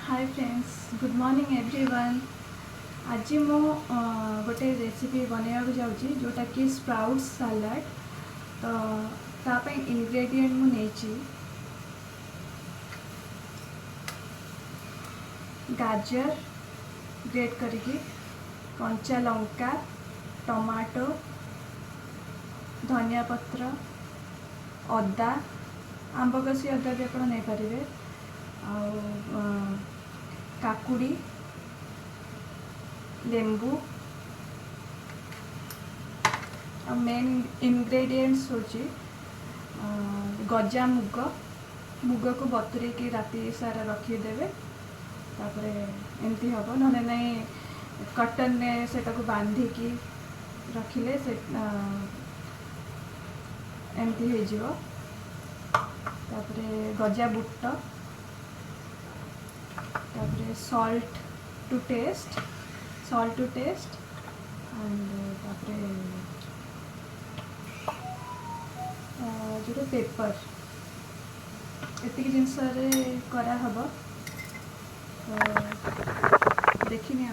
Hi friends, good morning everyone. आज मु गोटे रेसिपी बनवाक जाऊँगी जोटा कि स्प्राउट्स सलाड। तो तापाई इंग्रेडिएंट मु नेची गाजर ग्रेट करके, कंचा लंका, टमाटो, धनिया पत्र, अदा, आंब कसी अदा भी आप नहीं पारे, काकुड़ी, लेंबू और मेन इंग्रेडिएंट्स होची गजा मुग। मुग को बतुरे की राति सारा रखीदेवे, तापरे एमती हम ना नहीं कटन ने सेटा को बांधिकी रखिले से एमती हो जिवो। तापरे गजा बुट, तापरे सॉल्ट टू टेस्ट एंड तापरे जो पेपर एतिक जिनस करा हब। तो देखी नि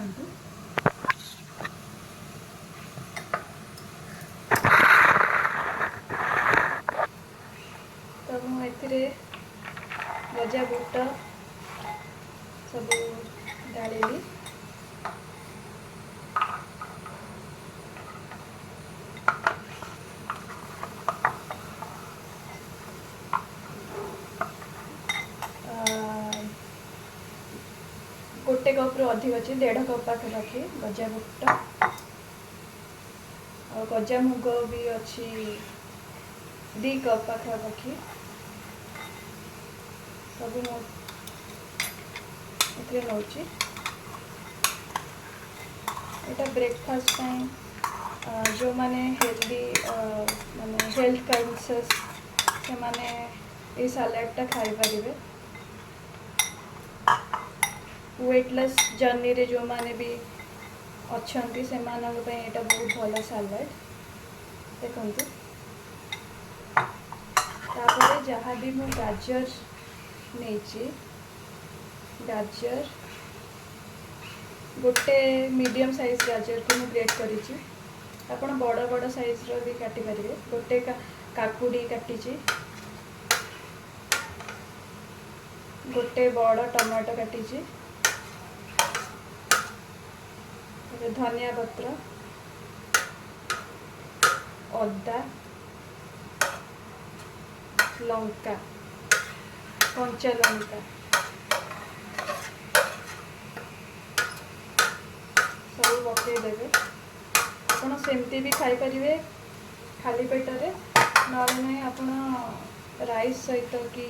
तो मुझे गजा बुट सब डाली। गोटे कप रु अधिक अच्छी 1.5 कप पाखी गजा बुट और गजा मुग भी अच्छी 2 कप पाखापाखि सब मुझे नौ। यहाँ ब्रेकफास्ट जो माने हेल्दी माने हेल्थ कॉन्शियस से माने ये सलाडटा खाई पारे। वेटलेस जर्नी रे जो माने भी अच्छा से यहाँ बहुत भल सलाड देखु। तापर जहाँ भी मु गाजर नहीं, गाजर गोटे मीडियम साइज गाजर को मुझे ग्रेट करी। आपन बड़ बड़ साइज रो भी काटी पारे। गोटे काकुड़ी काटी, गोटे बड़ टमाटो काटी, धनिया पत्र, अदा, लंका, कंचा लंका सब पकईदेवे। आप सेमती भी खाई पारे खाली पेटरे, ना नहीं आप राइस सहित कि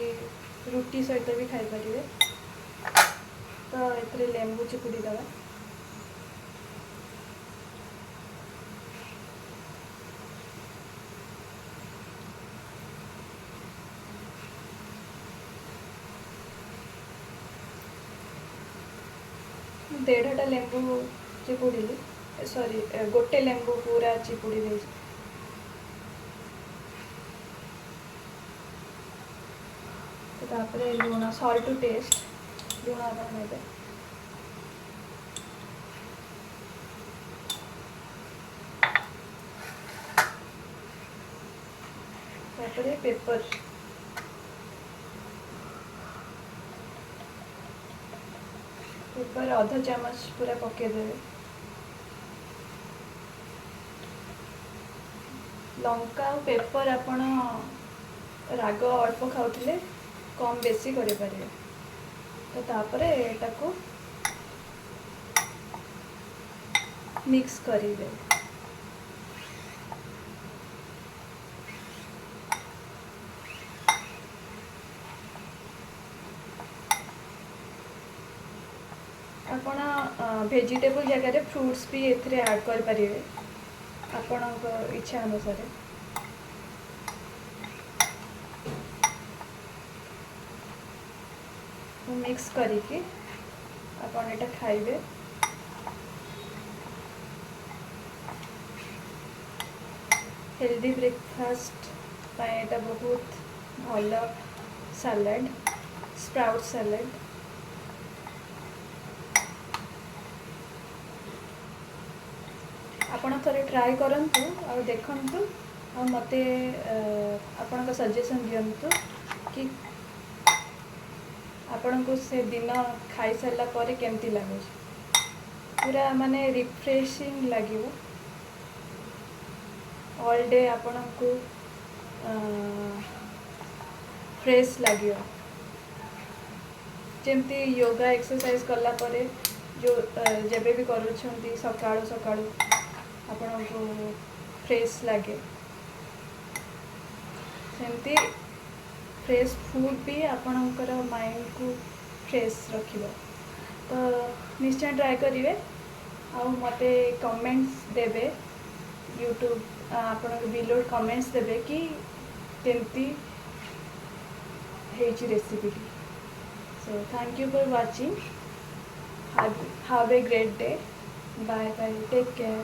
रुटी सहित भी खाई पारे। तो ये लेंबू चिपुड़ी दवा। डेढ़टा लेंबू चिपुड़ी, सॉरी गोटे लेंबू पूरा चिपुड़ी दे। तापरे लुण सॉल्ट टू टेस्ट लुण ने पेपर पेपर आधा चामच पूरा पकईदे। लंका और पेपर आपण राग अल्प खाऊले कम बेसी करें। तो तापरे एटा को मिक्स करेंगे। आपण वेजिटेबल जगह फ्रूट्स भी एथिरे ऐड कर पारिबे आपण इच्छा अनुसार। मिक्स करके आपण एटा खाइबे। हेल्दी ब्रेकफास्ट एटा बहुत भल सलाड, स्प्राउट सलाड। ଆପଣ ଥରେ ଟ୍ରାଏ କରନ୍ତୁ ଆଉ ଦେଖନ୍ତୁ ଆଉ ମୋତେ ଆପଣଙ୍କ ସଜେସନ୍ ଦିଅନ୍ତୁ କି ଆପଣଙ୍କୁ ସେ ଦିନ ଖାଇସାରିଲା ପରେ କେମିତି ଲାଗୁଛି। ପୁରା ମାନେ ରିଫ୍ରେସିଂ ଲାଗିବ। ଅଲ୍ ଡେ ଆପଣଙ୍କୁ ଫ୍ରେଶ୍ ଲାଗିବ। ଯେମିତି ୟୋଗା ଏକ୍ସରସାଇଜ୍ କଲା ପରେ ଯେଉଁ ଯେବେ ବି କରୁଛନ୍ତି ସକାଳୁ ସକାଳୁ ଆପଣଙ୍କୁ ଫ୍ରେଶ୍ ଲାଗେ, ସେମିତି ଫ୍ରେଶ୍ ଫୁଡ଼୍ ବି ଆପଣଙ୍କର ମାଇଣ୍ଡକୁ ଫ୍ରେଶ୍ ରଖିବ। ତ ନିଶ୍ଚୟ ଟ୍ରାଏ କରିବେ ଆଉ ମୋତେ କମେଣ୍ଟସ୍ ଦେବେ। ୟୁଟ୍ୟୁବ୍ ଆପଣଙ୍କ ବିଲୋ କମେଣ୍ଟସ୍ ଦେବେ କି କେମିତି ହେଇଛି ରେସିପିଟି। So thank you for watching. Have a great day. Bye bye. Take care.